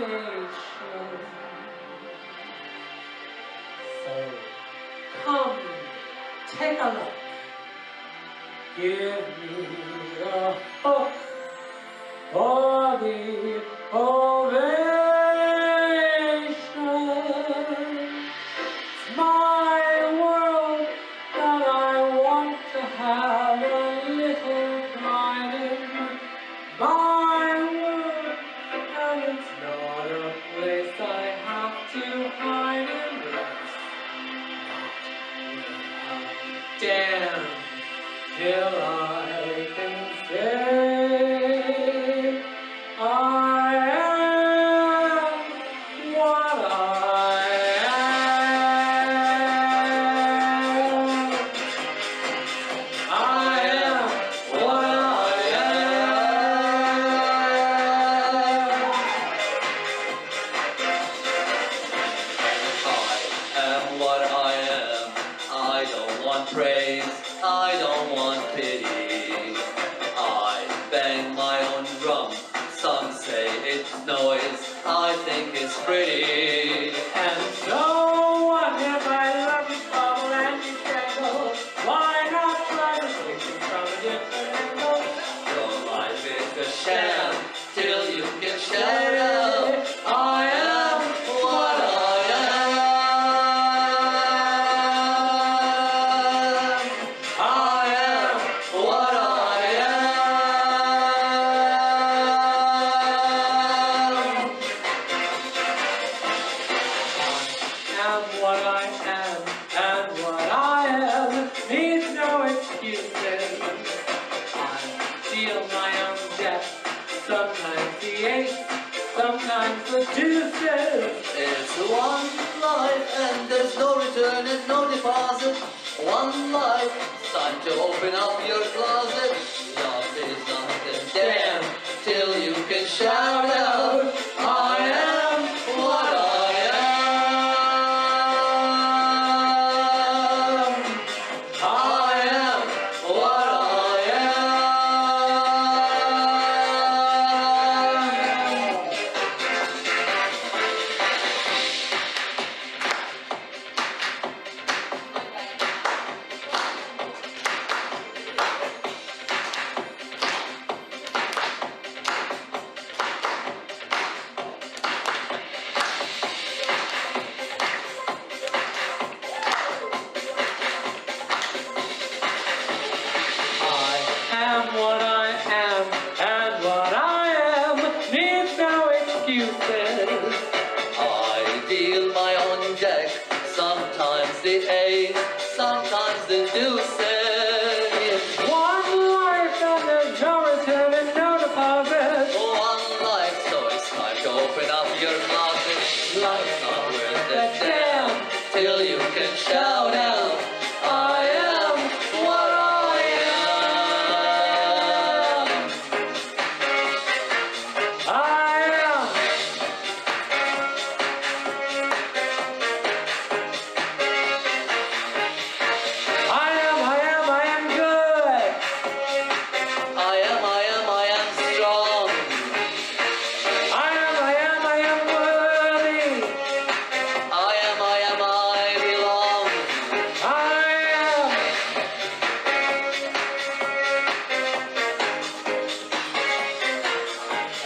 So come, take a look. Give me the hook for the ovation. It's my world that I want to have a little pride in. My world, and it's not a place I have to hide in. Damn, till I can say I am what I am. I am what I am what I am. I don't want praise, I don't want pity. I bang my own drum, some say it's noise, I think it's pretty. And so what if I love you, bubble and you strangle? Why not try to sing it from a different angle? Your life is a sham, till you can shout out, I am what I am. I am what I am. I am what I am, and what I am needs no excuses. I deal my own death, sometimes the ace, sometimes the deuces. It's one life and there's no return and no deposit. One life, it's time to open up your closet. Love is nothing, damn, till you can shout out, I am what I am. I am what I am. I am what I am, and what I am needs no excuses. I deal my own deck, sometimes the ace, sometimes the deuces. One life and there's no return and no deposit. One life, so it's time to open up your closet. Life's not worth a damn, till you can shout out, I am what I am. I am. I am good. I am strong. I am worthy. I belong. I am.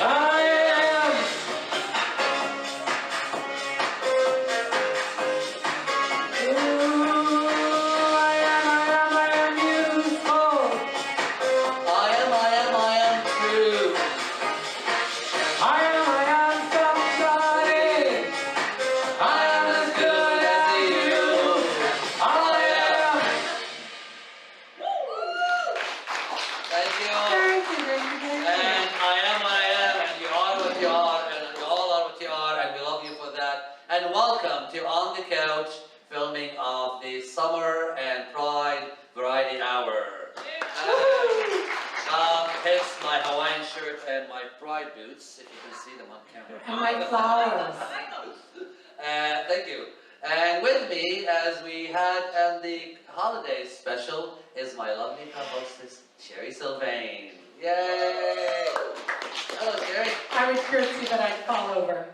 I am. Ooh, I am useful. I am true. I am somebody. I am as good as you. I am. Thank you. Thank you. And I am, and you are what you are, and you all are what you are, and we love you for that. And welcome to On the Couch, filming of the Summer and Pride Variety Hour. Here's my Hawaiian shirt and my Pride boots, if you can see them on camera. And my flowers. Thank you. And with me, as we had on the holiday special, is my lovely co-hostess, Sherry Sylvain. Yay! Hello, Sherry. I would curtsy, but I'd fall over.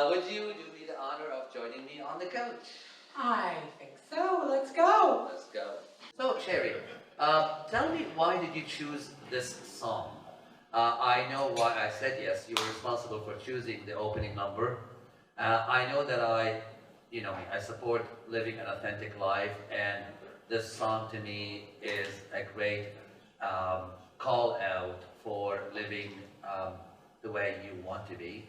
would you do me the honor of joining me on the couch? I think so. Let's go. Let's go. So, Sherry, tell me, why did you choose this song? I know why I said yes. You were responsible for choosing the opening number. I know that I support living an authentic life, and this song to me is a great call out for living the way you want to be.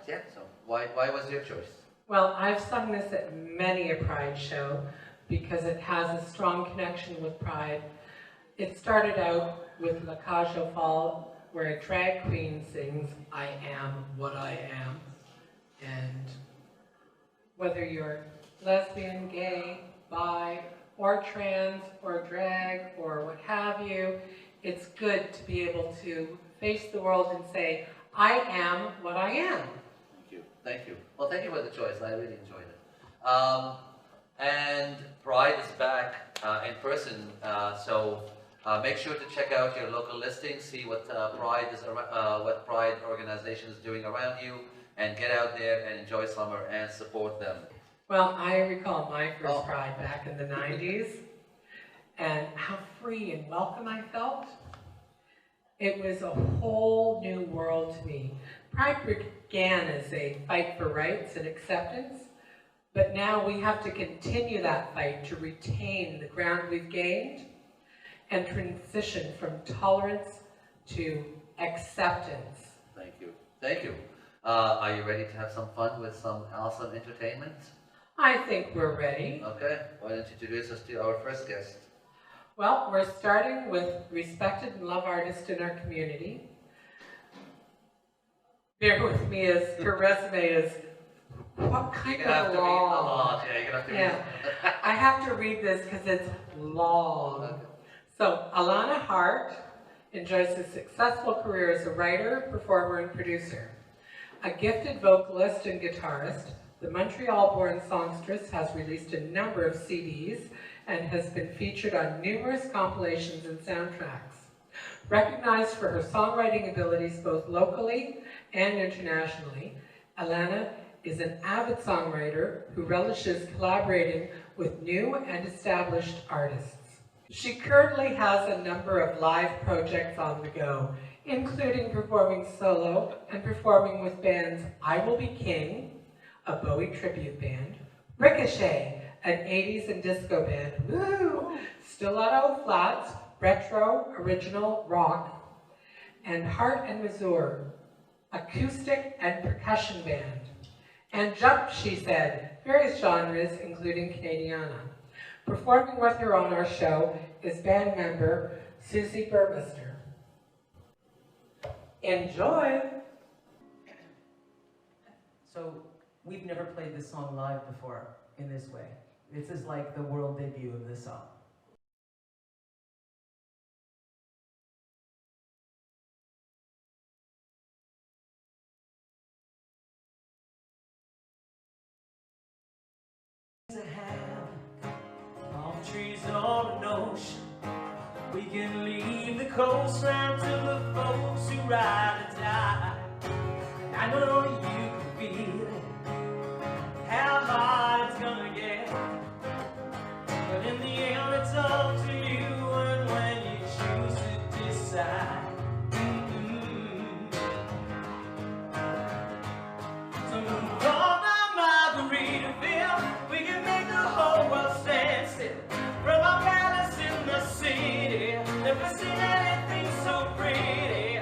Yeah, so why was your choice? Well, I've sung this at many a Pride show because it has a strong connection with Pride. It started out with La Cage aux Folles, where a drag queen sings, "I am what I am." And whether you're lesbian, gay, bi, or trans, or drag, or what have you, it's good to be able to face the world and say, I am what I am. Thank you. Thank you. Well, thank you for the choice. I really enjoyed it. And Pride is back in person, so make sure to check out your local listings, see what what Pride organization is doing around you, and get out there and enjoy summer and support them. Well, I recall my first Pride back in the 90s, and how free and welcome I felt. It was a whole new world to me. Pride began as a fight for rights and acceptance, but now we have to continue that fight to retain the ground we've gained and transition from tolerance to acceptance. Thank you. Thank you. Are you ready to have some fun with some awesome entertainment? I think we're ready. Okay. Why don't you introduce us to our first guest? Well, we're starting with respected and loved artist in our community. Bear with me, as her resume is what kind of long? Yeah, you're gonna have to read I have to read this because it's long. Okay. So, Elana Harte enjoys a successful career as a writer, performer, and producer. A gifted vocalist and guitarist, the Montreal-born songstress has released a number of CDs and has been featured on numerous compilations and soundtracks. Recognized for her songwriting abilities both locally and internationally, Elana is an avid songwriter who relishes collaborating with new and established artists. She currently has a number of live projects on the go, including performing solo and performing with bands I Will Be King, a Bowie tribute band, Ricochet, an 80s and disco band, woo, Stiletto Flats, retro, original, rock, and Heart and Mazur, acoustic and percussion band. And Jump, she said, various genres, including Canadiana. Performing with her on our show is band member Susie Burmester. Enjoy! So, we've never played this song live before in this way. This is like the world debut of this song. Palm trees on an ocean. We can leave the coastline to the folks who ride and die. I know you can feel it, how hard it's gonna get. But in the end, it's up to you, and when you choose to decide. So move on to Margaritaville. We can make the whole world stand still. From our palace in the city, never seen anything so pretty.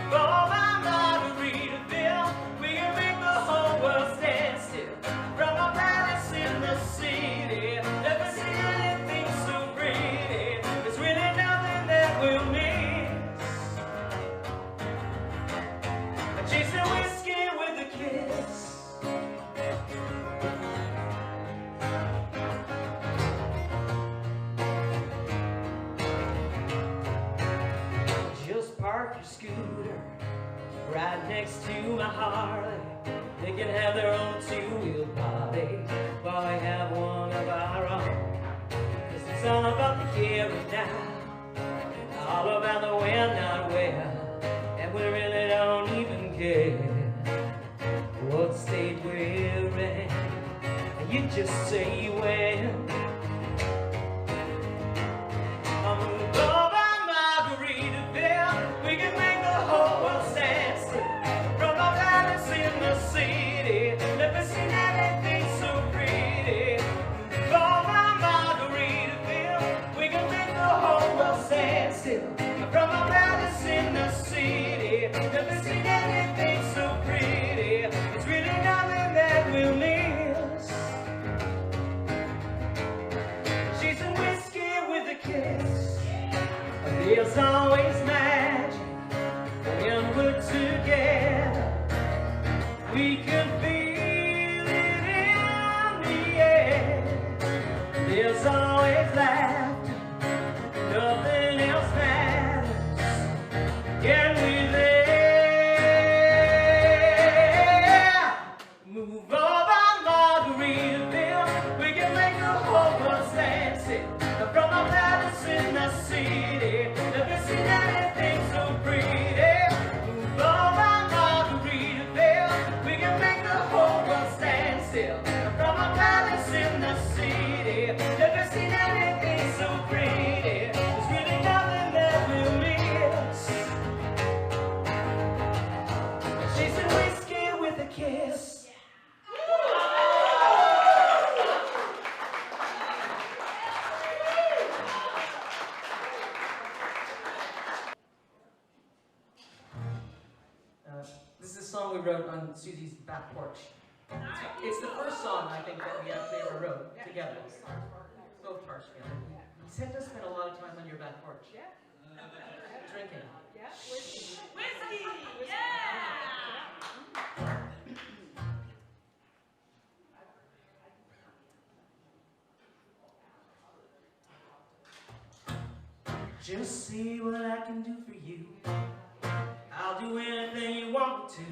Move on to Margaritaville. We can make the whole world stand still. From our palace in the city, never seen anything so pretty. There's really nothing that we'll miss. Chasing whiskey with a kiss. Just park your scooter right next to my Harley. They can have their own two-wheel party while we have one of our own. 'Cause it's all about the here and now, all about the when, not where, and we really don't even care what say where and you just say when. I'll move over Margaritaville. We can make the whole world stand still. From our palace in the city, never seen anything so pretty. Move over Margaritaville. We can make the whole world stand still. From our palace in the city, never seen anything so pretty. It's really nothing that we'll miss. She's a whiskey with a kiss. There's always magic when we're together. We can feel it in the air. There's always laughter, nothing else matters. Can we there? Move over Margaritaville. We can make the whole world stand still. From our palace in the city, never seen anything so pretty. Move over Margaritaville. We can make the whole world stand still. From our palace in the city, never seen anything so pretty. There's really nothing that we'll miss. She's a whiskey with a kiss. This is a song we wrote on Susie's back porch. It's the first song, I think, that we actually ever wrote together. Both parts together. You tend to spend a lot of time on your back porch. Drinking. Whiskey! Yeah! Just see what I can do for you. I'll do anything you want me to.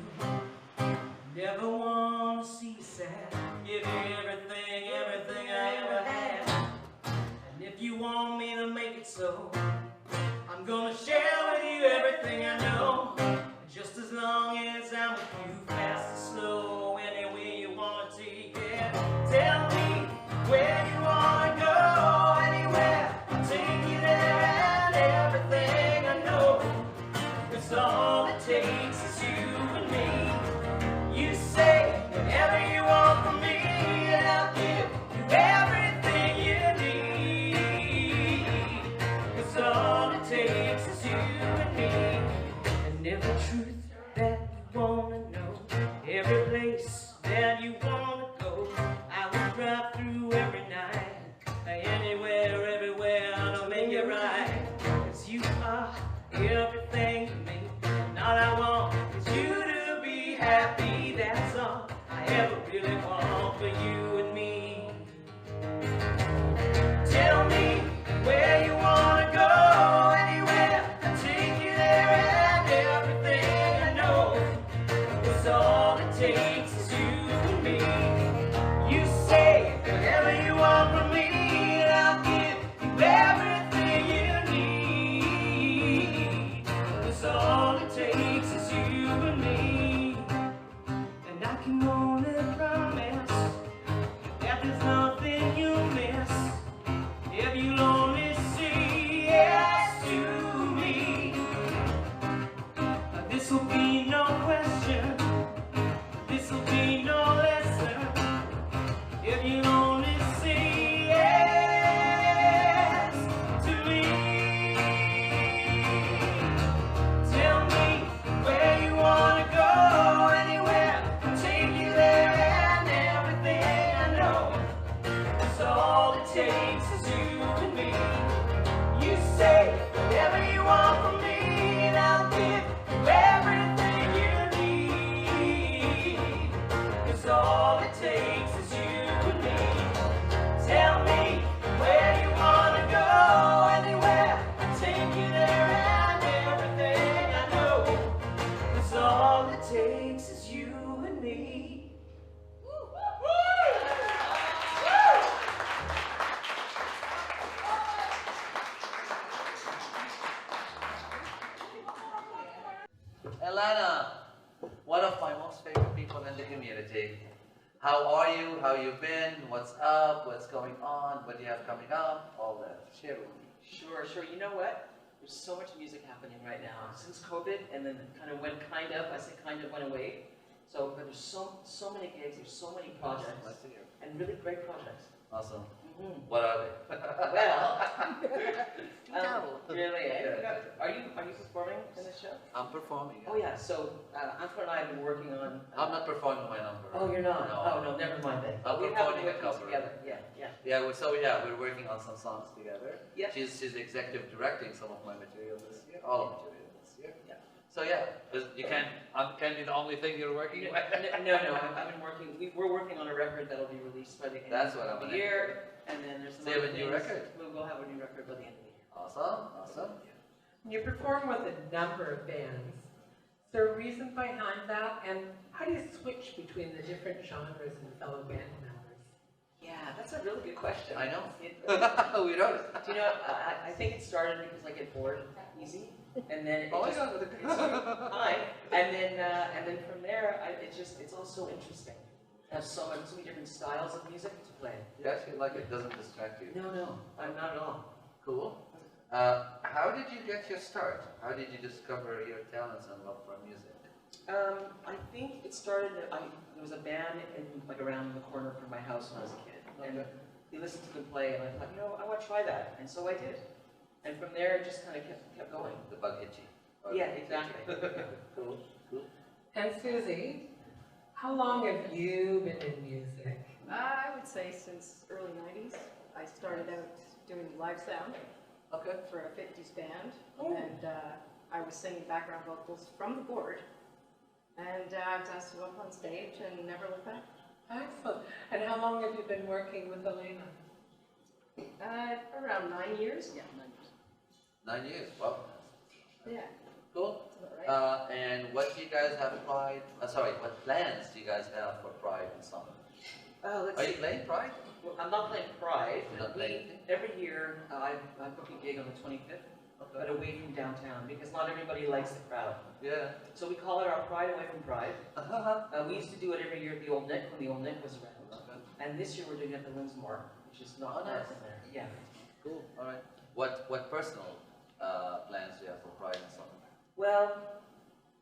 Never want to see you sad. Give you everything, everything I ever had. And if you want me to make it so, I'm gonna share with you everything I know. Just as long as I'm with you, fast or slow, anywhere you wanna take it. Tell me where you wanna go, anywhere. I'll take you there and everything I know. It's all it takes is you and me. You say whatever you want from me, and I'll give you everything you need. It's all it takes is you and me. And every truth that you wanna know, every place that you wanna go, I will drive through every night. Anywhere, everywhere, I'll make it right. 'Cause you are everything to me. And all I want is you to be happy. That's all I ever really want for you and me. Tell me where you wanna go, anywhere. I'll take you there and everything I know. It's all it takes is you and me. You say whatever you want from me, and I'll give you everything you need. It's all it takes is you and me. And I can only promise that there's nothing you'll miss if you'll only say yes to me. This'll be no question, this'll be no lesson, if you'll only say yes to me. Tell me where you wanna go, anywhere. I'll take you there and everything I know. It's all it takes is you and me. You say whatever you want from me, and I'll give you everything you need. It's all it takes is you and me. Tell me where you wanna go, anywhere. I'll take you there and everything I know. It's all it takes is you and me. Elana, what a of my most favorite people in the community. How are you? How you been? What's up? What's going on? What do you have coming up? All that. Share with me. Sure. You know what? There's so much music happening right now since COVID, and then it kind of went away. So, but there's so many gigs, there's so many projects, Nice to hear. and really great projects. Awesome. Mm-hmm. What are they? Well, really, eh? Are you performing in this show? I'm performing. Oh yeah. So Antoine and I have been working on. I'm not performing my number. Oh, you're not. No. Oh no, never mind then. I'm We have performing been a working cover. together. Yeah. Yeah, we're working on some songs together. Yeah. She's executive directing some of my material this year, all of material this year. Yeah. So you can't be the only thing you're working with. No. I've been working. We're working on a record that'll be released by the end That's what of I'm the year, and then there's some So you have other a new things. record? We'll have a new record by the end of the year. Awesome. You perform with a number of bands. Is there a reason behind that? And how do you switch between the different genres and fellow band members? Yeah, that's a really good question. I know. It- We noticed. Do you know, I think it started because I get bored easy, and then it Oh my just, God, what a great hi, and then from there, it's all so interesting. I have so many different styles of music to play. You actually like it, doesn't distract you. No, I'm not at all. Cool. How did you get your start? How did you discover your talents and love for music? I think it started. There was a band around the corner from my house when I was a kid, and we listened to them play, and I thought, I want to try that, and so I did. And from there, it just kind of kept going. The bug hit you. Yeah, exactly. Cool. And Susie, how long have you been in music? I would say since early 90s. I started out doing live sound Okay. for a 50s band, Oh. and I was singing background vocals from the board, and I was asked to go up on stage and never looked back. Excellent. And how long have you been working with Elana? Around 9 years. Yeah, 9 years. 9 years. Wow. Yeah, Cool. that's about right. And what do you guys have Pride? What plans do you guys have for Pride and summer? Let's Are see. you playing Pride? Well, I'm not playing Pride. You're not playing anything? Every year, I book a gig on the 25th, but away from downtown, because not everybody likes the crowd. Yeah. So we call it our Pride Away from Pride. We used to do it every year at the Old Nick, when the Old Nick was around. And this year we're doing it at the Winsmore, which is not Oh, far nice. from there. Yeah. Cool. All right. What personal plans do you have for Pride and summer? Well,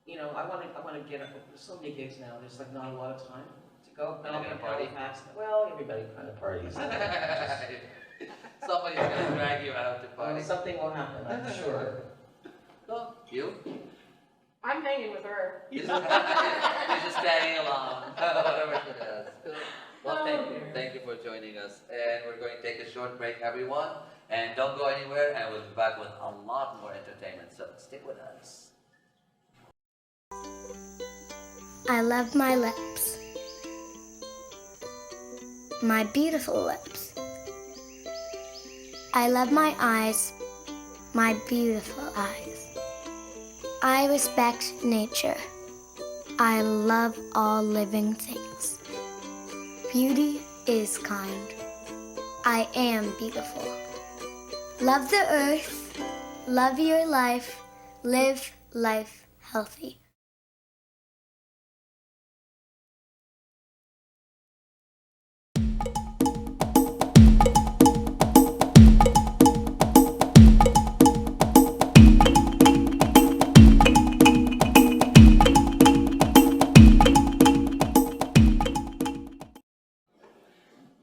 I want to get up. There's so many gigs now. There's not a lot of time to go. Are you gonna party? Halifax. Well, everybody kind of parties. Somebody's gonna drag you out to party. Something will happen, I'm sure. Cool. You? I'm hanging with her. You're just tagging along. Whatever it is. Cool. Well, thank you for joining us. And we're going to take a short break, everyone. And don't go anywhere, and we'll be back with a lot more entertainment. So stick with us. I love my lips. My beautiful lips. I love my eyes. My beautiful eyes. I respect nature. I love all living things. Beauty is kind. I am beautiful. Love the earth. Love your life. Live life healthy.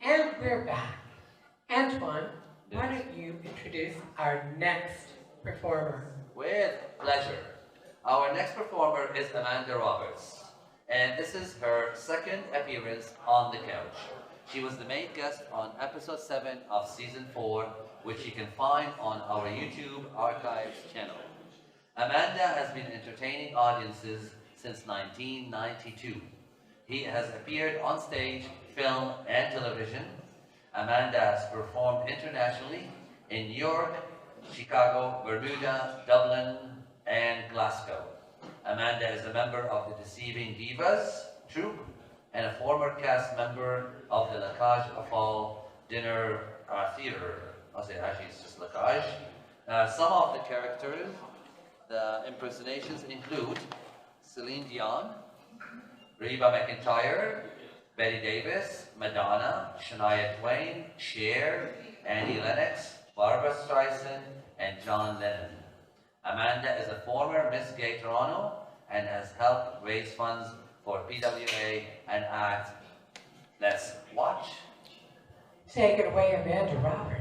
And we're back. Antoine, why don't you introduce our next performer? With pleasure. Our next performer is Amanda Roberts. And this is her second appearance on the couch. She was the main guest on episode 7 of season 4, which you can find on our YouTube Archives channel. Amanda has been entertaining audiences since 1992. He has appeared on stage, film, and television. Amanda has performed internationally in New York, Chicago, Bermuda, Dublin, and Glasgow. Amanda is a member of the Deceiving Divas troupe and a former cast member of the La Cage aux Folles dinner theater. Actually, it's just La Cage. Some of the characters, the impersonations include Celine Dion, Reba McEntire, Betty Davis, Madonna, Shania Twain, Cher, Annie Lennox, Barbara Streisand, and John Lennon. Amanda is a former Miss Gay Toronto and has helped raise funds for PWA and ACT. Let's watch. Take it away, Amanda Roberts.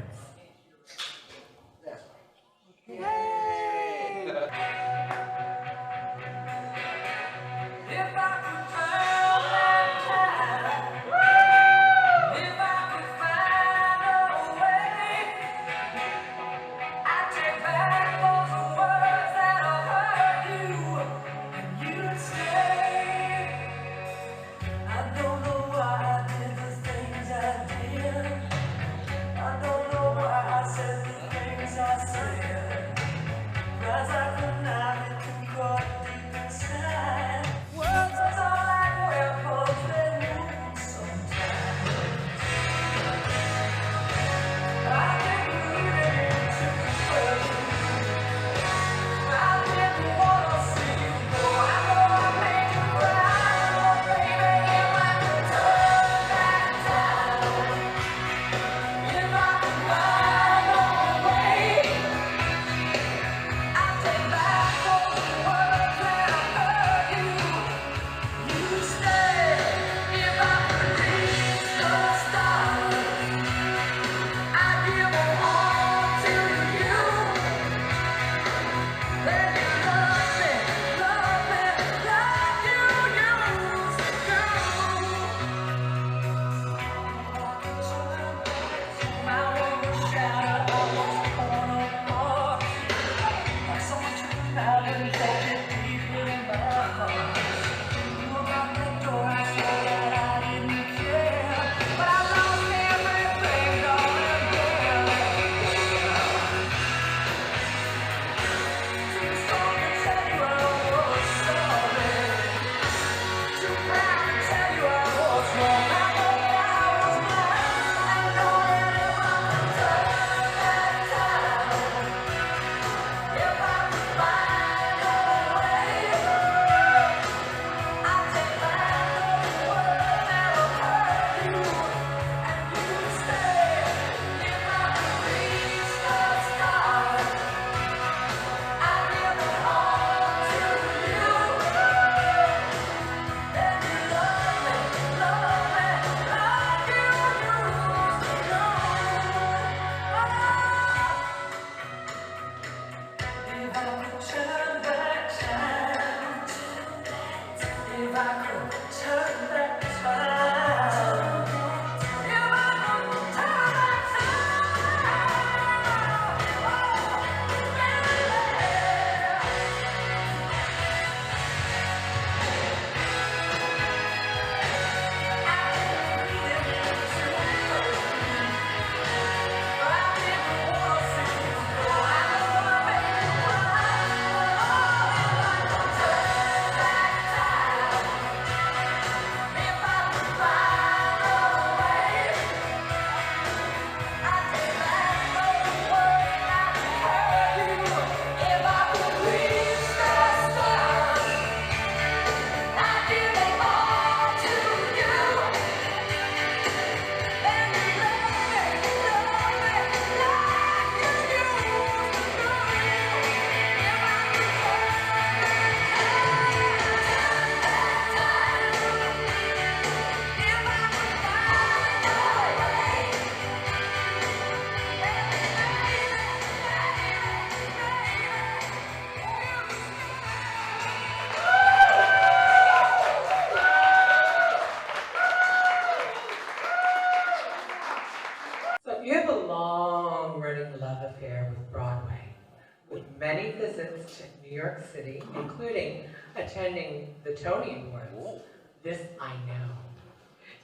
Many visits to New York City, including attending the Tony Awards. This I know.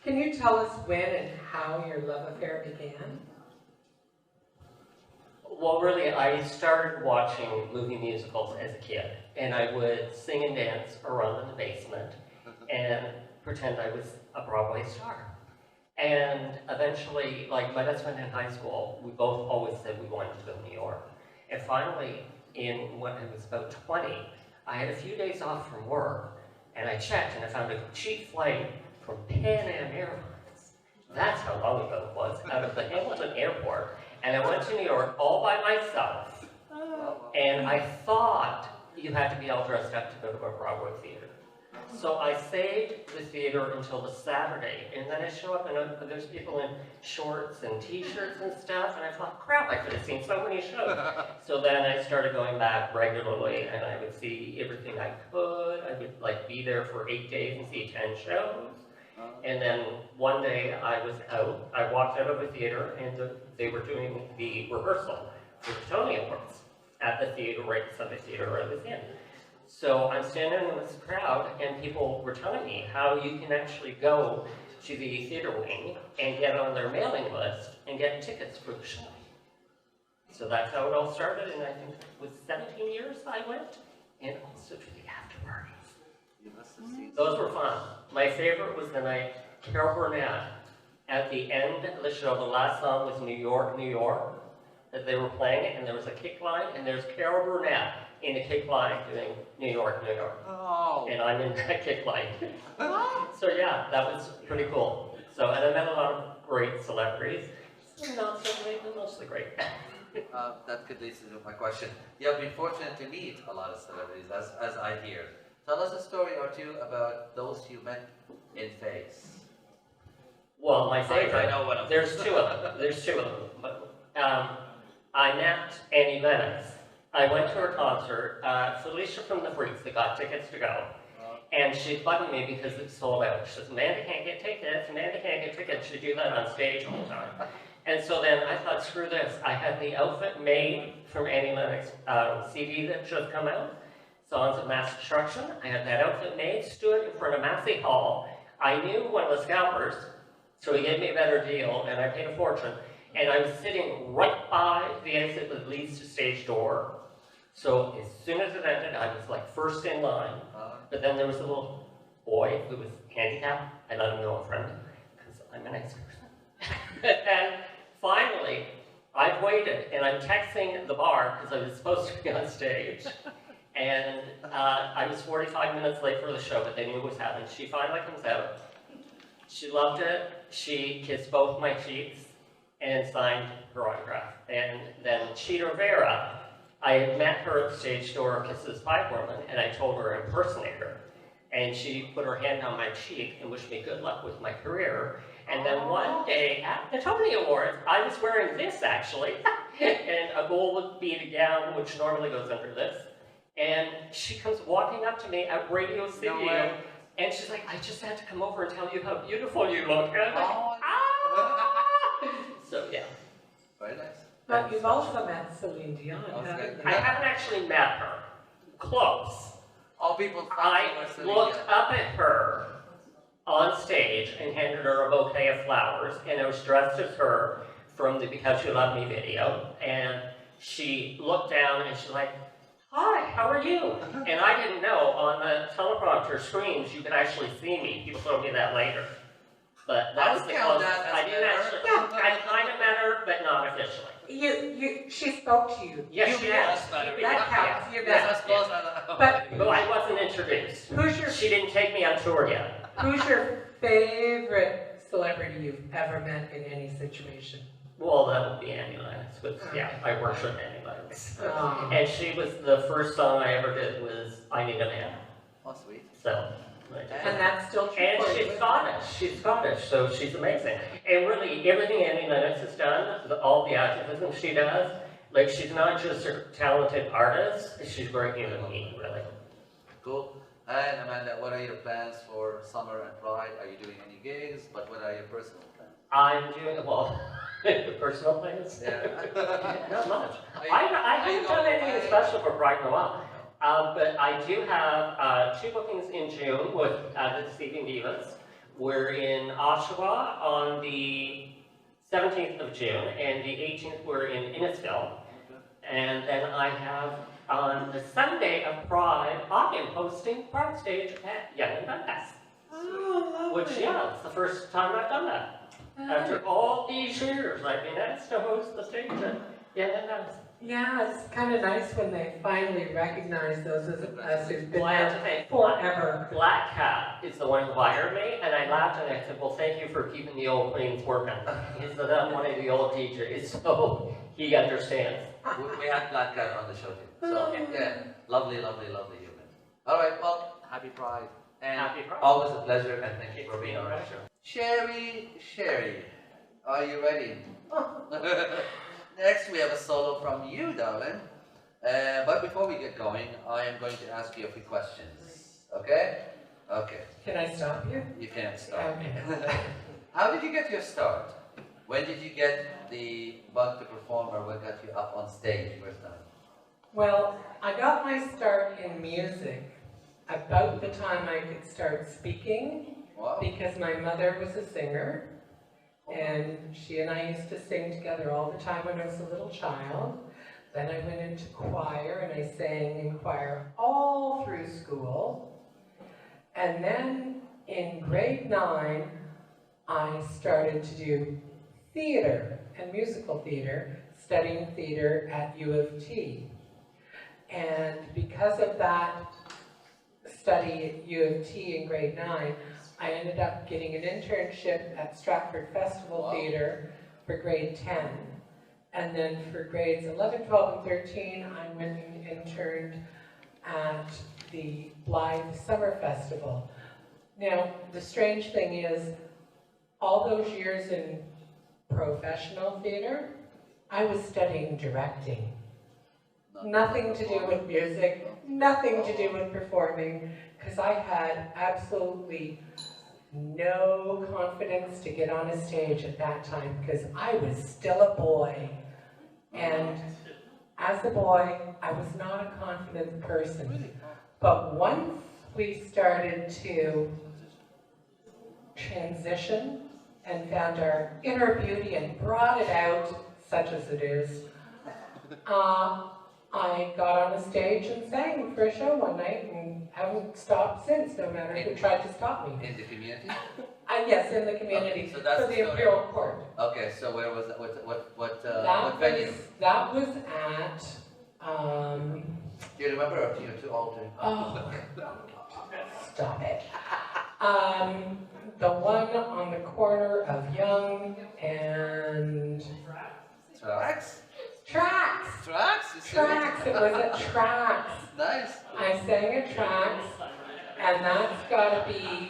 Can you tell us when and how your love affair began? Well, really, I started watching movie musicals as a kid, and I would sing and dance around in the basement and pretend I was a Broadway star. And eventually, like my best friend in high school, we both always said we wanted to go to New York. And finally, when I was about 20, I had a few days off from work, And I checked and I found a cheap flight from Pan Am Airlines. That's how long ago it was, out of the Hamilton airport. And I went to New York all by myself. And I thought you had to be all dressed up to go to a Broadway theater. So I saved the theater until the Saturday, and then I show up and there's people in shorts and t-shirts and stuff, and I thought, crap, I could have seen so many shows. So then I started going back regularly, and I would see everything I could. I would like be there for 8 days and see 10 shows. And then one day I was out, I walked out of the theater, and they were doing the rehearsal for the Tony Awards at the theater, right beside the theater I was in. So I'm standing in this crowd, and people were telling me how you can actually go to the theater wing and get on their mailing list and get tickets for the show. So that's how it all started, and I think it was 17 years I went, and also to the after parties. You must have seen Those were fun. My favorite was the night Carol Burnett, at the end of the show, the last song was New York, New York, that they were playing it, and there was a kick line, and there's Carol Burnett in a kick line doing New York, New York. Oh. And I'm in that kick line. So yeah, that was pretty cool. So, and I met a lot of great celebrities. Some not so great, but mostly great. That could lead to my question. You have been fortunate to meet a lot of celebrities, as I hear. Tell us a story or two about those you met in face. Well, my favorite, I know one of them. there's two of them. There's two of them. But, I met Annie Lennox. I went to her concert, Felicia from the Freaks, that got tickets to go. And she bugged me because it's sold out. She says, Amanda can't get tickets, Amanda can't get tickets. She'd do that on stage all the time. And so then I thought, screw this. I had the outfit made from Annie Lennox CD that just come out, Songs of Mass Destruction. I had that outfit made, stood in front of Massey Hall. I knew one of the scalpers, so he gave me a better deal, and I paid a fortune. And I was sitting right by the exit that leads to stage door. So as soon as it ended, I was like first in line. But then there was a little boy who was handicapped. I let him know I'm friendly, because I'm a nice person. And finally, I've waited, and I'm texting the bar, because I was supposed to be on stage. And I was 45 minutes late for the show, but they knew what was happening. She finally comes out. She loved it. She kissed both my cheeks and signed her autograph. And then Cheetah Vera, I had met her at the stage door, Kisses Pie Woman, and I told her to impersonate her. And she put her hand on my cheek and wished me good luck with my career. And then one day at the Tony Awards, I was wearing this actually, and a gold beaded gown, which normally goes under this. And she comes walking up to me at Radio City, and she's like, I just had to come over and tell you how beautiful you look. And I'm like, ah! So yeah. Very nice. But you've also met Celine Dion, haven't you? I haven't actually met her. Close. All people I looked up at her on stage and handed her a bouquet of flowers, and I was dressed as her from the Because You Love Me video, and she looked down and she's like, hi, how are you? And I didn't know, on the teleprompter screens you could actually see me. People told me that later. But that's the closest. I didn't actually, I kind of met her, but not officially. She spoke to you. Yes, she did. That counts. You Yes, bet. I suppose. But I wasn't introduced. She didn't take me on tour yet. who's your favorite celebrity you've ever met in any situation? Well, that would be Annie Lennox, but yeah, I worship Annie Lennox. Oh. And she was, the first song I ever did was I Need a Man. Oh, sweet. So, And that's still true. and for she's you. Scottish, so she's amazing. And really, everything Annie Lennox has done, all the activism she does, like she's not just a talented artist, she's a great human being, really. Cool. And Amanda, what are your plans for summer and Pride? Are you doing any gigs? But what are your personal plans? I'm doing, well, personal plans? Yeah. Not much. Are you- I are you haven't done going anything away? special for Pride in a while. But I do have 2 bookings in June with the Deceiving Divas. We're in Oshawa on the 17th of June, and the 18th we're in Innisfil. And then I have, on the Sunday of Pride, I am hosting Pride Stage at Young and Dundas. Oh, Which, lovely. yeah, it's the first time I've done that. After all these years, I've been asked to host the stage at Young and Dundas. Yeah, it's kind of nice when they finally recognize those as us who've been Well, I have to there thank forever. Black Cat is the one who hired me, and I laughed and I said, well, thank you for keeping the old queens working. He's one of the old teachers, so he understands. We had Black Cat on the show too. So, yeah, lovely, lovely, lovely human. All right, well, happy Pride. And Happy Pride. Always a pleasure, and thank you for being on our show. Sherry, are you ready? Next, we have a solo from you, darling. But before we get going, I am going to ask you a few questions. Okay? Okay. Can I stop you? You can't stop. Okay. How did you get your start? When did you get the bug to perform, or what got you up on stage first time? Well, I got my start in music about the time I could start speaking, Wow. because my mother was a singer, and she and I used to sing together all the time when I was a little child. Then I went into choir, and I sang in choir all through school. And then in grade 9, I started to do theater and musical theater, studying theater at U of T. And because of that study at U of T in grade 9, I ended up getting an internship at Stratford Festival Wow. Theatre for grade 10. And then for grades 11, 12, and 13, I went and interned at the Blythe Summer Festival. Now, the strange thing is, all those years in professional theater, I was studying directing. Nothing to do with music, nothing to do with performing, because I had absolutely no confidence to get on a stage at that time, because I was still a boy. And as a boy, I was not a confident person. But once we started to transition and found our inner beauty and brought it out, such as it is, I got on a stage and sang for a show one night and haven't stopped since, no matter who tried to stop me. In the community? Yes, in the community, Okay, so that's for the the story. Imperial Court. Okay, so where was that? What That venue? was, that was at, Do you remember, or you're too old to? oh, stop it. The one on the corner of Young and Tracks? Tracks. Tracks? You serious? Tracks, it was at Tracks. Nice. I sang at Tracks, and that's gotta be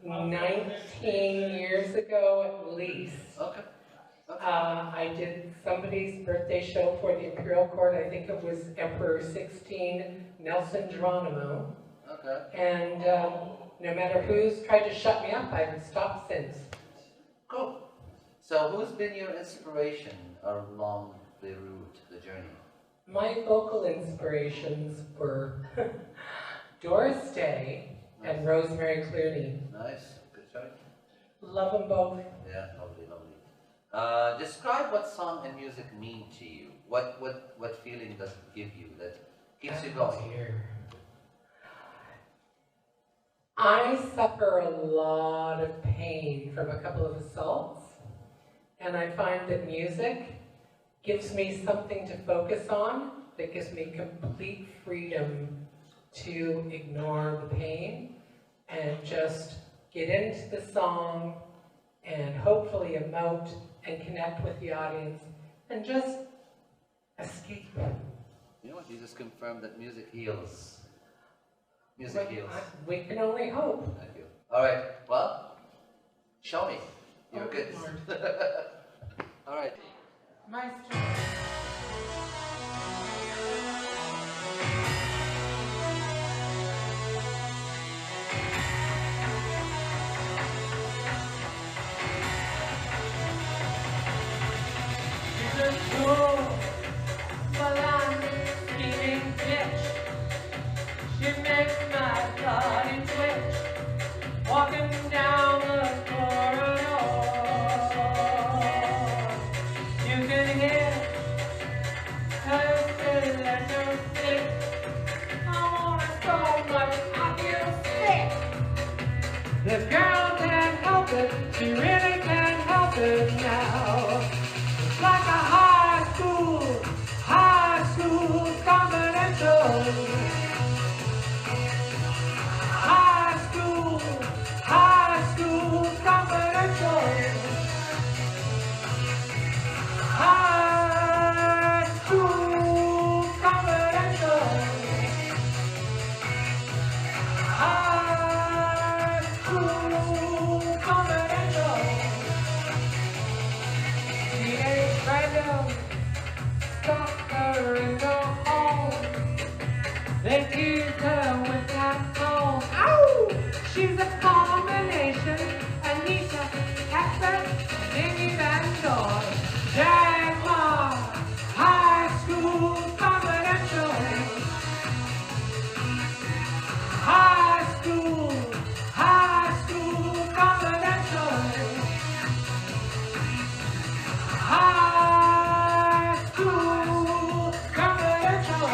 19 years ago at least. Okay. I did somebody's birthday show for the Imperial Court. I think it was Emperor 16, Nelson Geronimo. Okay. And no matter who's tried to shut me up, I haven't stopped since. Cool. So who's been your inspiration along the route, the journey? My vocal inspirations were Doris Day and Rosemary Clooney. Nice. Good choice. Love them both. Yeah, lovely, lovely. Describe what song and music mean to you. What feeling does it give you that keeps you going? Dear. I suffer a lot of pain from a couple of assaults, and I find that music gives me something to focus on, that gives me complete freedom to ignore the pain and just get into the song and hopefully emote and connect with the audience and just escape. You know what? You just confirmed that music heals. Music heals. We can only hope. Thank you. All right. Well, show me. You're good. Lord. All right. Maestro. She makes my body twitch, walking down the corridor. You can hear her say, let her sit. I want her so much, I feel sick. The girl can't help it, she really can't help it now. It's like a high school, high combination. Anita, Hector, Minnie Van Doy, Jaguar, High School Confidential. High School Confidential. High School Confidential.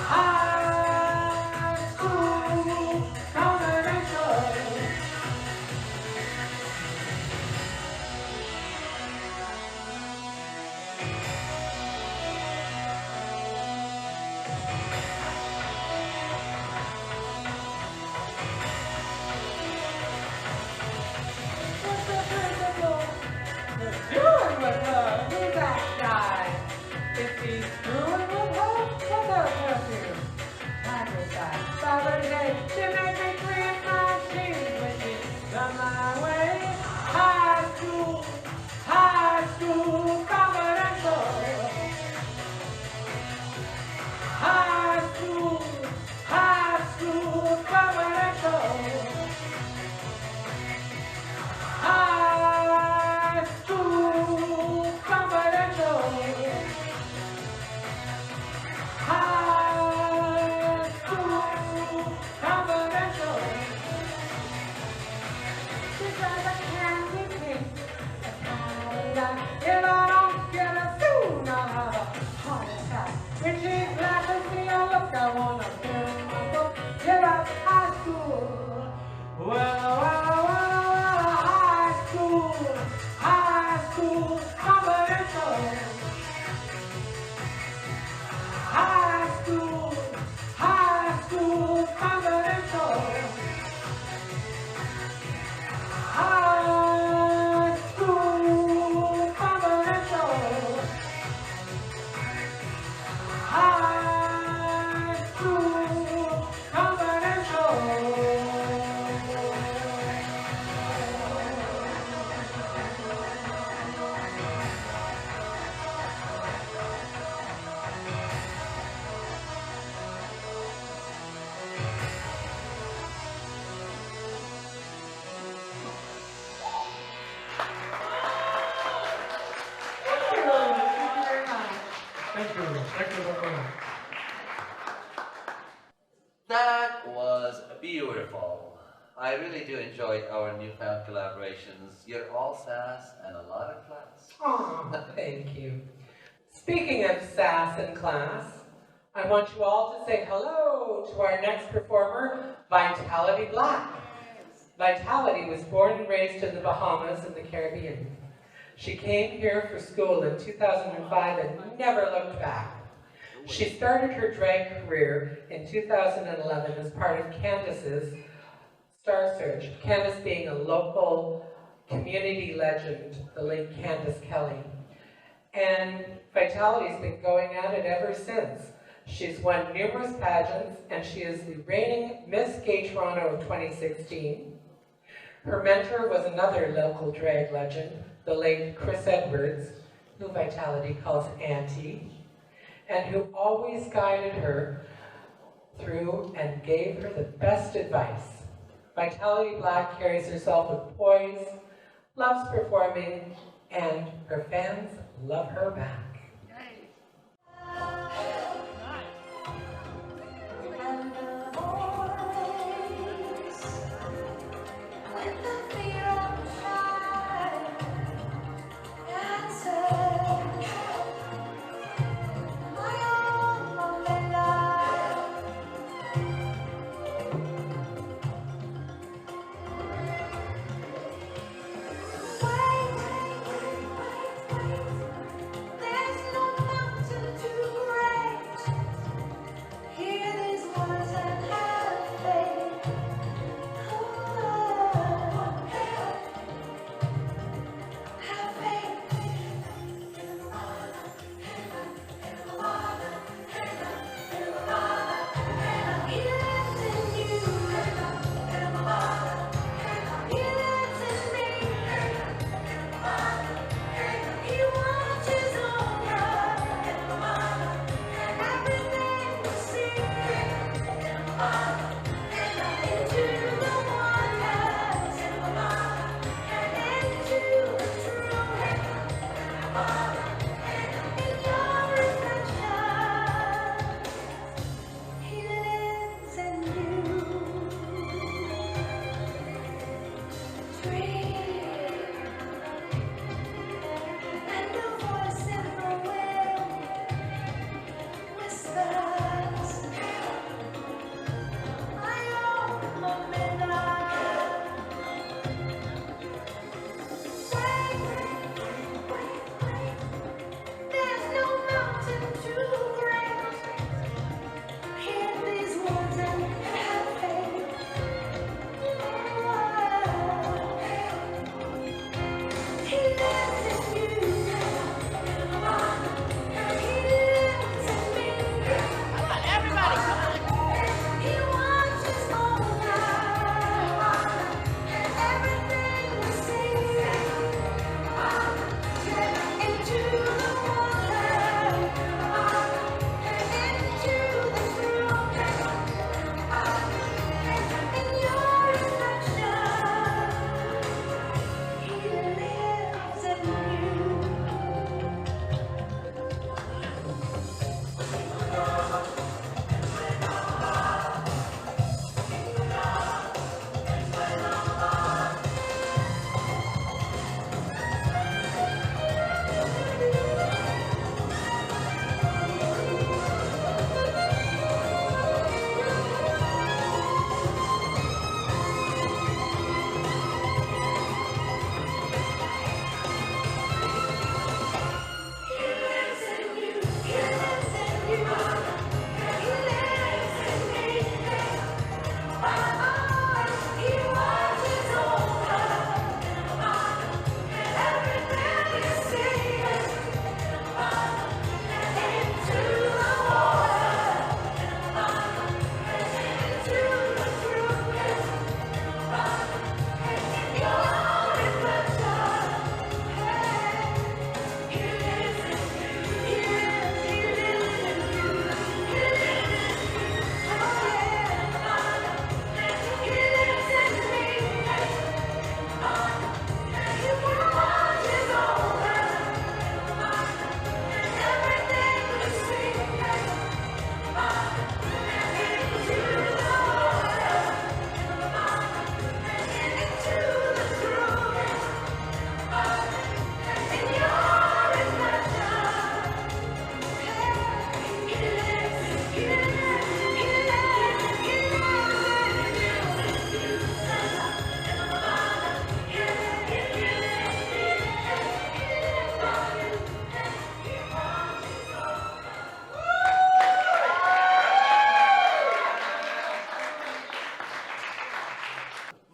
High School Confidential. What's the principal? Doing with her? Who's that guy? If he's screwing with her, what's her perfume? Time was that. Saturday, she made me cream my cheese when she done my way. High school confidential. High school confidential. High school confidential. High school confidential. She says I can't be king. If I don't get her soon, I'll have a heart attack. When she flashes me a look, I wanna fill my book. Get out high school. Well, high school confidential. High school confidential. High school confidential. High school confidential. Thank you very much. That was beautiful. I really do enjoy our newfound collaborations. You're all sass and a lot of class. Oh, thank you. Speaking of sass and class, I want you all to say hello to our next performer, Vitality Black. Vitality was born and raised in the Bahamas in the Caribbean. She came here for school in 2005 and never looked back. She started her drag career in 2011 as part of Candace's Star Search, Candace being a local community legend, the late Candace Kelly. And Vitality's been going at it ever since. She's won numerous pageants, and she is the reigning Miss Gay Toronto of 2016. Her mentor was another local drag legend, the late Chris Edwards, who Vitality calls Auntie, and who always guided her through and gave her the best advice. Vitality Black carries herself with poise, loves performing, and her fans love her back. Wait,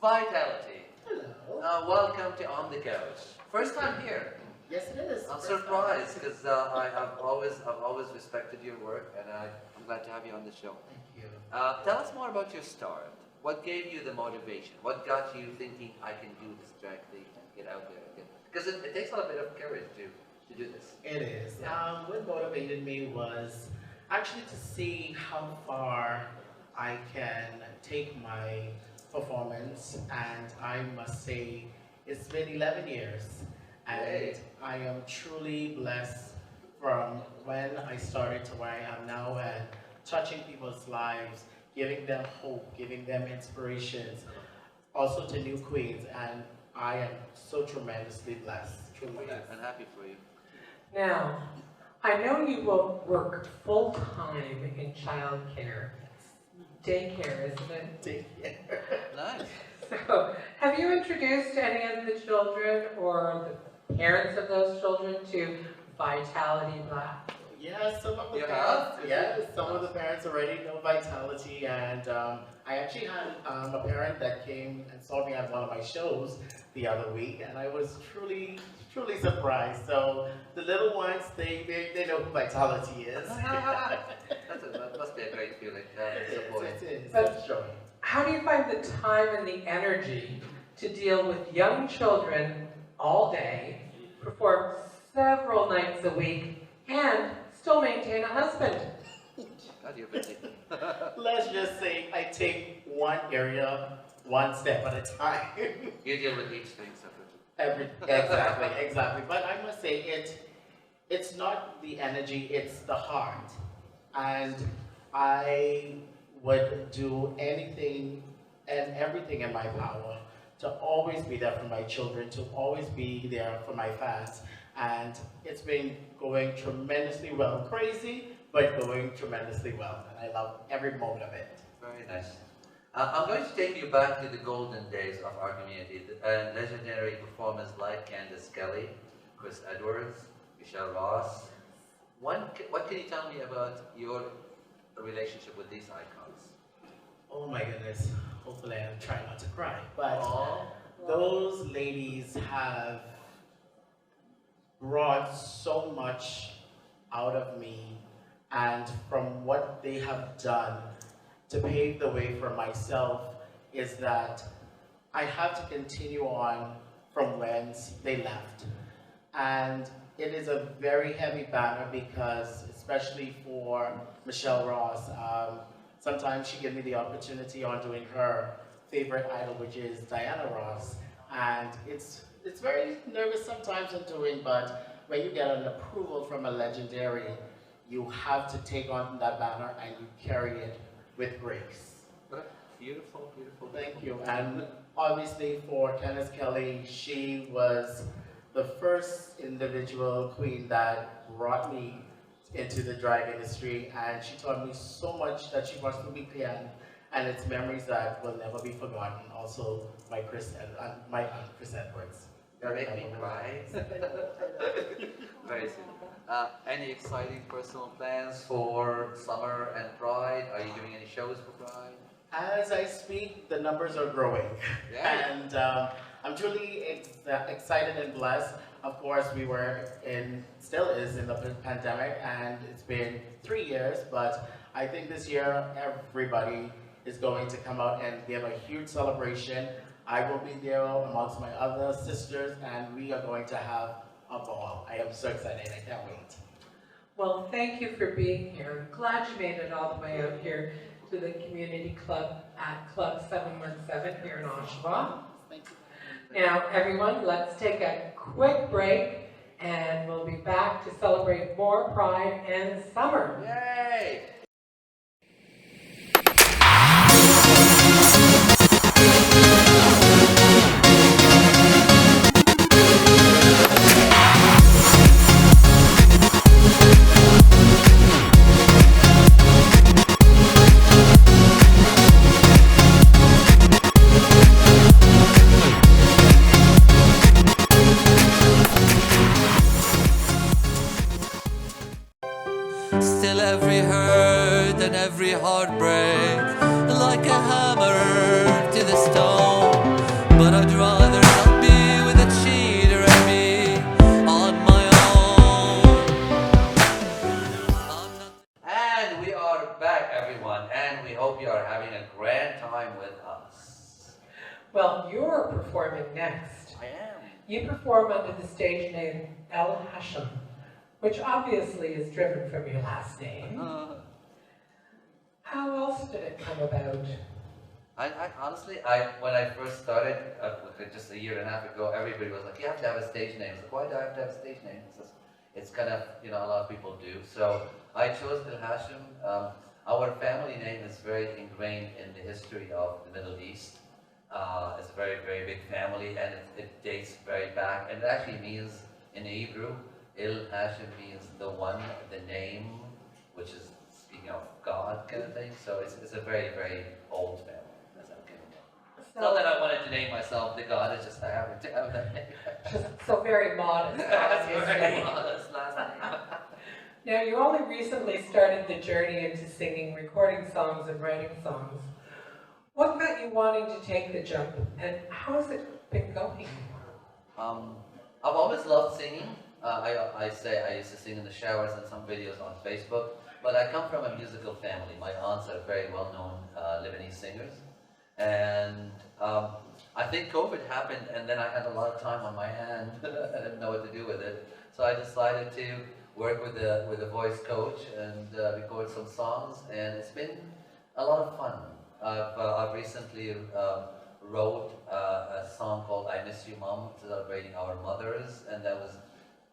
Vitality. Hello. Welcome to On the Couch. First time here. Yes, it is. I'm First surprised time. because I've always respected your work, and I'm glad to have you on the show. Thank you. Tell us more about your start. What gave you the motivation? What got you thinking I can do this drag thing and get out there? Because it takes a little bit of courage to do this. It is. Yeah. What motivated me was actually to see how far I can take my performance, and I must say it's been 11 years, and Yay. I am truly blessed from when I started to where I am now, and touching people's lives, giving them hope, giving them inspirations, also to new queens, and I am so tremendously blessed, truly blessed. I'm happy for you. Now, I know you will work full-time in childcare. Daycare, isn't it? Take care. Nice. So, have you introduced any of the children or the parents of those children to Vitality Black? Yeah, some of the You parents. have? Yeah, some of the parents already know Vitality, and I actually had a parent that came and saw me at one of my shows the other week, and I was truly surprised. So the little ones, they know who Vitality is. That must be a great feeling. Support. It is. But- It's joy. How do you find the time and the energy to deal with young children all day, perform several nights a week, and still maintain a husband? God, you're busy. Let's just say I take one area, one step at a time. You deal with each thing separately. Exactly. But I must say it's not the energy, it's the heart. And I would do anything and everything in my power to always be there for my children, to always be there for my fans. And it's been going tremendously well. Crazy, but going tremendously well. And I love every moment of it. Very nice. I'm going to take you back to the golden days of our community and legendary performers like Candace Kelly, Chris Edwards, Michelle Ross. What can you tell me about your relationship with these icons? Oh my goodness. Hopefully I'm trying not to cry. But Aww. those ladies have brought so much out of me, and from what they have done to pave the way for myself is that I have to continue on from whence they left. And it is a very heavy banner because, especially for Michelle Ross, sometimes she gives me the opportunity on doing her favorite idol, which is Diana Ross. And it's very nervous sometimes in doing, but when you get an approval from a legendary, you have to take on that banner and you carry it with grace. Beautiful, beautiful. Thank you. And obviously for Candace Kelly, she was the first individual queen that brought me into the drag industry, and she taught me so much that she brought to me and it's memories that will never be forgotten. Also, my aunt Chris Edwards. You make me cry. Very soon. Any exciting personal plans for summer and Pride? Are you doing any shows for Pride? As I speak, the numbers are growing. Yeah. And I'm truly excited and blessed. Of course, still is in the pandemic, and it's been 3 years, but I think this year everybody is going to come out and give a huge celebration. I will be there amongst my other sisters, and we are going to have a ball. I am so excited, I can't wait. Well, thank you for being here. I'm glad you made it all the way out here to the community club at Club 717 here in Oshawa. Now, everyone, let's take a quick break, and we'll be back to celebrate more Pride and summer. Yay! Still every hurt and every heartbreak, like a hammer to the stone. Well, you're performing next. I am. You perform under the stage name Elhashem, which obviously is driven from your last name. How else did it come about? I honestly, when I first started, just a year and a half ago, everybody was like, you have to have a stage name. I was like, why do I have to have a stage name? It's kind of, a lot of people do. So I chose Elhashem. Our family name is very ingrained in the history of the Middle East. It's a very, very big family, and it dates very back. And it actually means, in Hebrew, Elhashem means the one, the name, which is speaking of God kind of thing. So it's a very, very old family. Not that I wanted to name myself the God, it's just I happen to have that name. So very modest. Very modest last name. Now, you only recently started the journey into singing, recording songs, and writing songs. What got you wanting to take the jump, and how has it been going? I've always loved singing. I say I used to sing in the showers and some videos on Facebook, but I come from a musical family. My aunts are very well-known Lebanese singers. And I think COVID happened, and then I had a lot of time on my hand. I didn't know what to do with it. So I decided to work with a voice coach and record some songs, and it's been a lot of fun. I've recently wrote a song called I Miss You Mom, celebrating our mothers, and that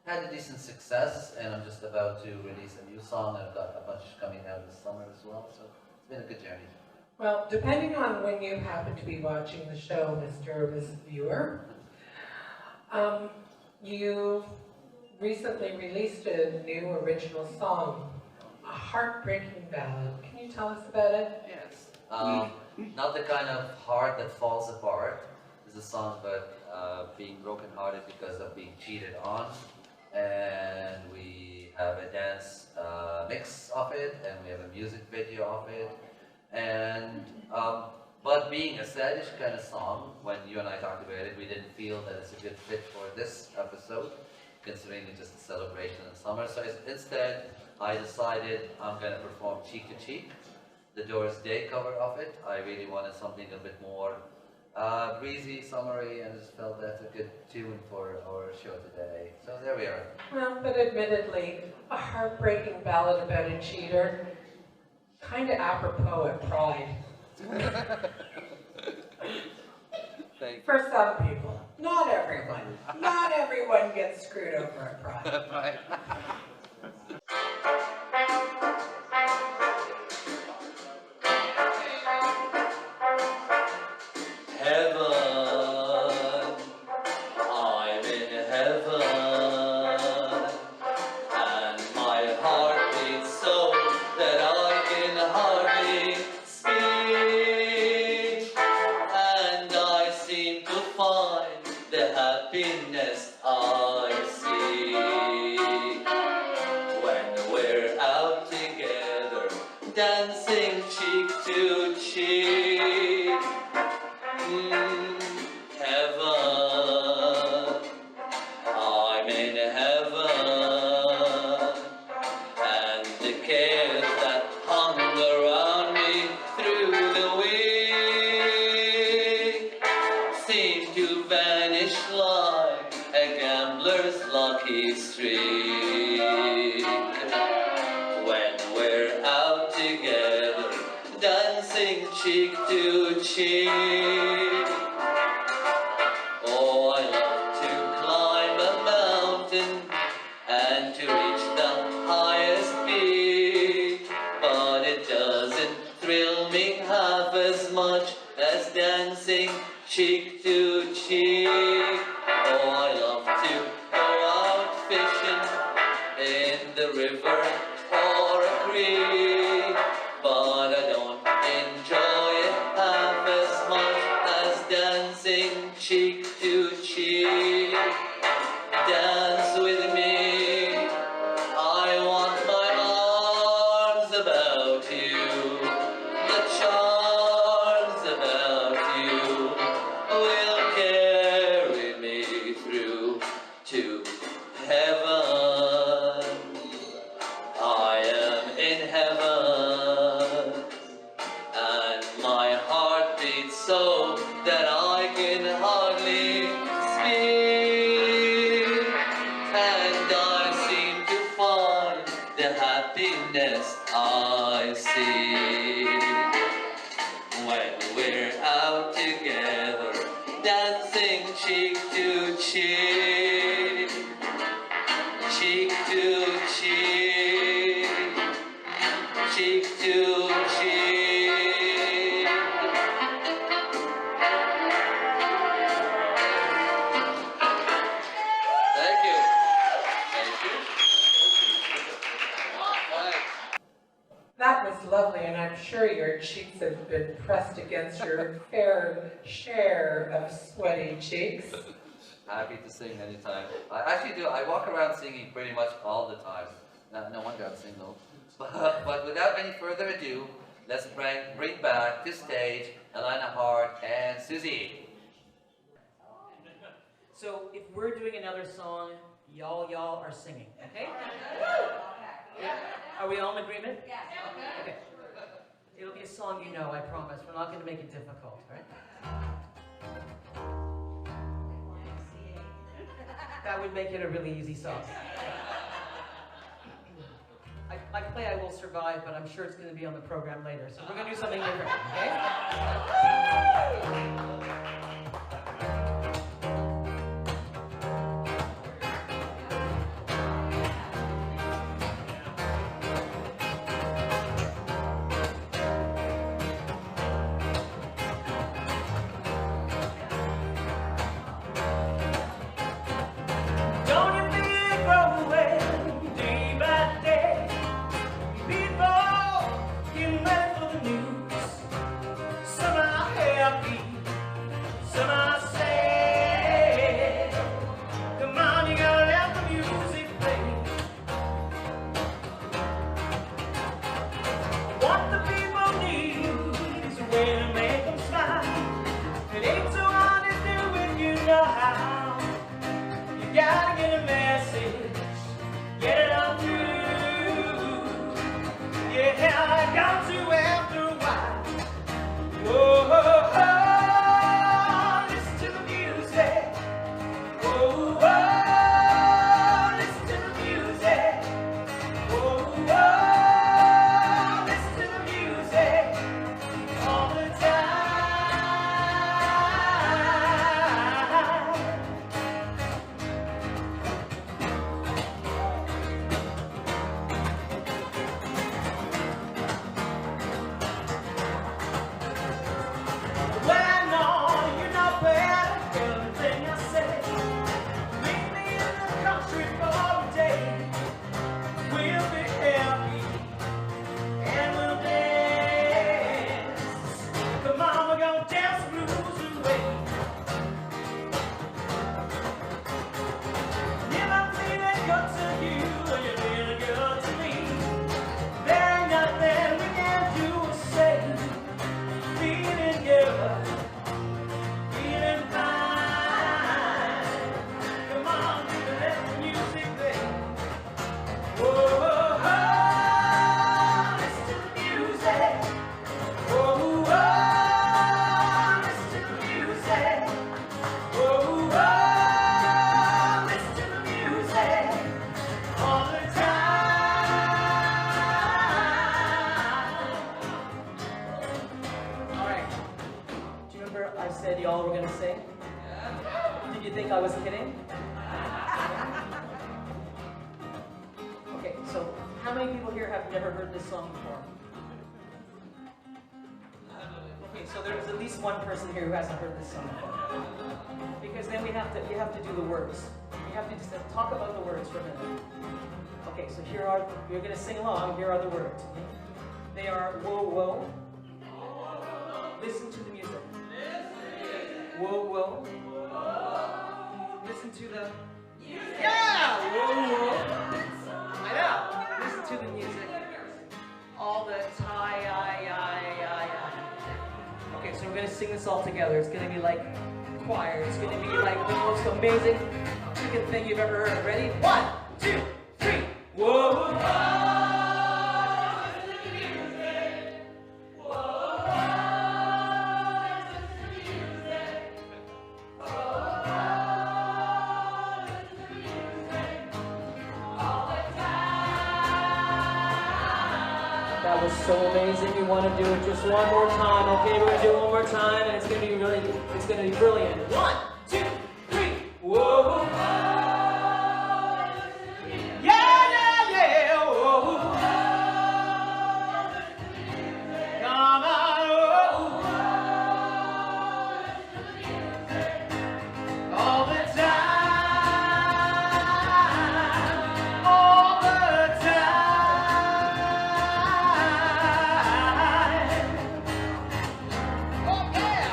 had a decent success, and I'm just about to release a new song. I've got a bunch coming out this summer as well, so it's been a good journey. Well, depending on when you happen to be watching the show, Mr. or Mrs. Viewer, you recently released a new original song, a heartbreaking ballad. Can you tell us about it? Yes. Not the kind of heart that falls apart. It's a song about being brokenhearted because of being cheated on. And we have a dance mix of it, and we have a music video of it. And but being a saddish kind of song, when you and I talked about it, we didn't feel that it's a good fit for this episode, considering it's just a celebration in summer. So instead, I decided I'm going to perform Cheek to Cheek, the Doors Day cover of it. I really wanted something a bit more breezy, summery, and just felt that's a good tune for our show today. So there we are. Well, but admittedly, a heartbreaking ballad about a cheater, kind of apropos at Pride. For some people. Not everyone. Not everyone gets screwed over at Pride. Right. Dancing cheek to cheek, heaven, I'm in heaven, and the cares that hung around me through the week seem to vanish like a gambler's lucky streak. When we're out together, dancing cheek to cheek. Oh, I love to climb a mountain and to reach the highest peak, but it doesn't thrill me half as much as dancing cheek to cheek. Oh, I love to go out fishing in the river or a creek, but I don't enjoy it half as much as dancing cheek to cheek. Dance with me, I want my arms about you, the charms about you will carry me through to heaven. I am in heaven, and my heart beats so that I cheek to cheek, cheek to cheek, cheek to cheek. Thank you. Thank you. All right. That was lovely, and I'm sure your cheeks have been pressed against your fair share of sweaty cheeks. Happy to sing anytime. I actually do. I walk around singing pretty much all the time. No wonder I'm single. But without any further ado, let's bring back to stage Elana Harte and Susie. So if we're doing another song, y'all are singing, okay? Yeah. Are we all in agreement? Yeah. Okay. It'll be a song you know, I promise. We're not going to make it difficult, right? That would make it a really easy song. I play I Will Survive, but I'm sure it's going to be on the program later. So we're going to do something different, okay? Y'all were going to sing? Did you think I was kidding? Okay, so how many people here have never heard this song before? Okay, so there's at least one person here who hasn't heard this song before. Because then you have to do the words. You have to just talk about the words for a minute. Okay, so you're going to sing along, here are the words. They are whoa, whoa. Listen to the music. Whoa, whoa. Listen to the music. Yeah! Whoa, whoa. I know. Listen to the music. All the tie, Okay, so we're going to sing this all together. It's going to be like choir. It's going to be like the most amazing freaking thing you've ever heard. Ready? 1, 2, 3. Whoa, whoa. That was so amazing. We want to do it just one more time. Okay, we're going to do it one more time, and it's going to be brilliant. 1, 2, Whoa. Yeah, yeah, yeah. Whoa. Come on. Whoa. All the time. All the time. Oh, yeah.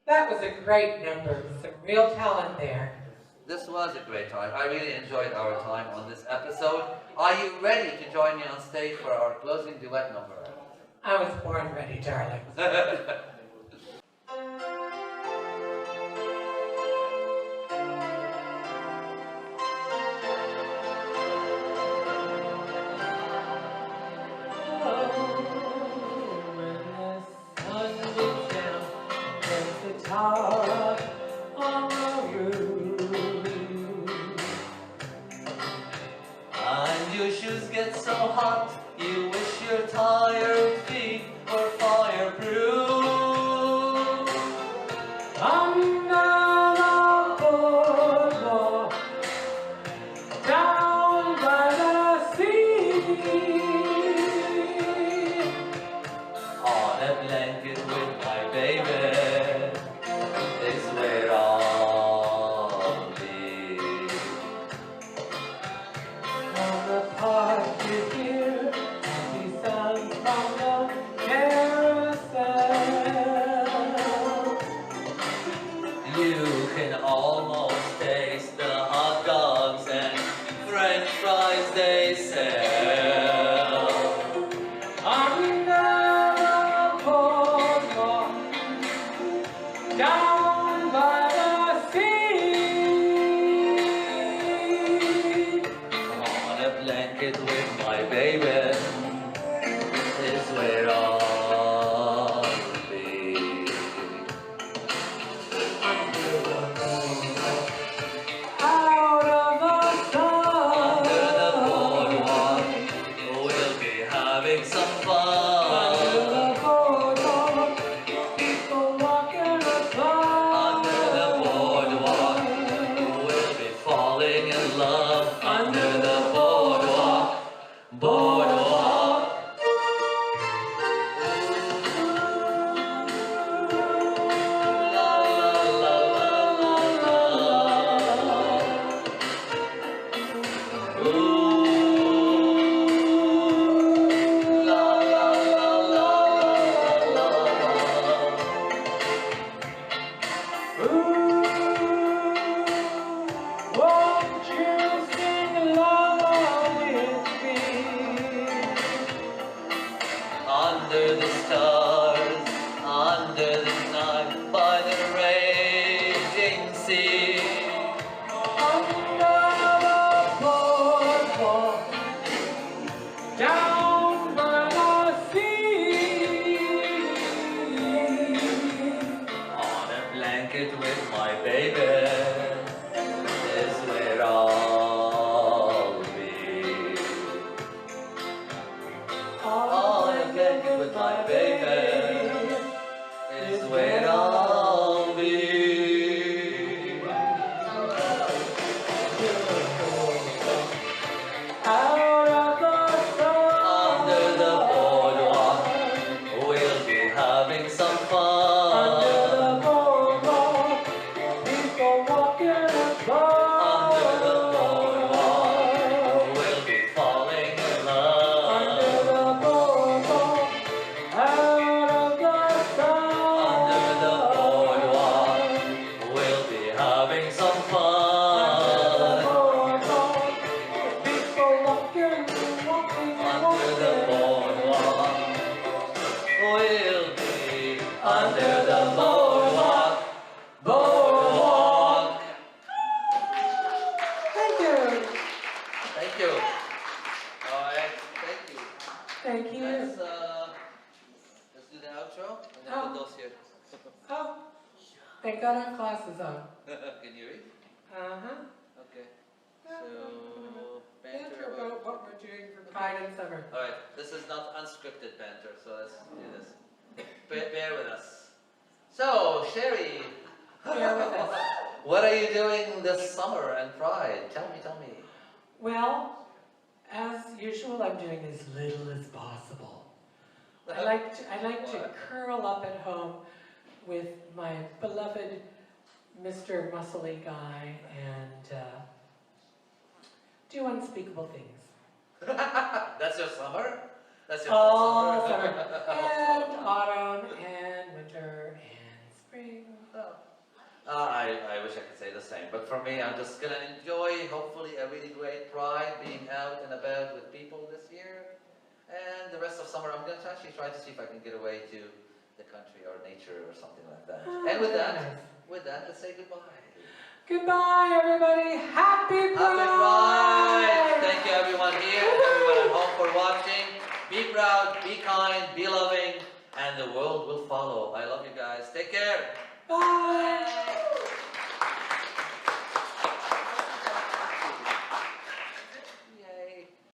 That was a great number, some real talent there. This was a great time. I really enjoyed our time on this episode. Are you ready to join me on stage for our closing duet number? I was born ready, darling. And your shoes get so hot, you wish your tired feet were fireproof. Under the boardwalk, down by the sea, On a blanket with my baby is where I'll be. on the park you hear happy sounds from the carousel. You can almost taste the hot dogs and French fries they sell. Under the boardwalk, down by the sea. On a blanket with my baby is where I'll be. Out of the Under the sun, boardwalk, we'll be having some under fun. the boardwalk, people walking Under the boardwalk, we'll be falling in love. Under the boardwalk, boardwalk. La la la la la la. Ooh, la la la la la la. Won't you sing along with me? Under the stars, under the night, by the raging sea. Under the boardwalk, down by the sea. On a blanket with my baby is where I'll be. On a blanket with my baby is where I'll be. Out of the sun, Under the boardwalk, we'll be having some under fun. the boardwalk, people have glasses on. Can you read? Uh-huh. Okay. So, Banter banter about what we're doing for Pride and Summer. Alright, this is not unscripted banter, so let's do this. Bear with us. So, Sherry. Bear with us. What are you doing this summer and Pride? Tell me. Well, as usual, I'm doing as little as possible. I like to curl up at home with my beloved Mr. Muscly guy and do unspeakable things. That's your summer? That's your All summer? and autumn and winter and spring. I wish I could say the same, but for me, I'm just going to enjoy, hopefully, a really great Pride, being out and about with people this year. And the rest of summer, I'm going to actually try to see if I can get away to the country or nature or something like that. And with that, let's say goodbye. Goodbye, everybody. Happy Pride! Happy Pride! Thank you, everyone here, everyone at home for watching. Be proud, be kind, be loving, and the world will follow. I love you guys. Take care. Bye.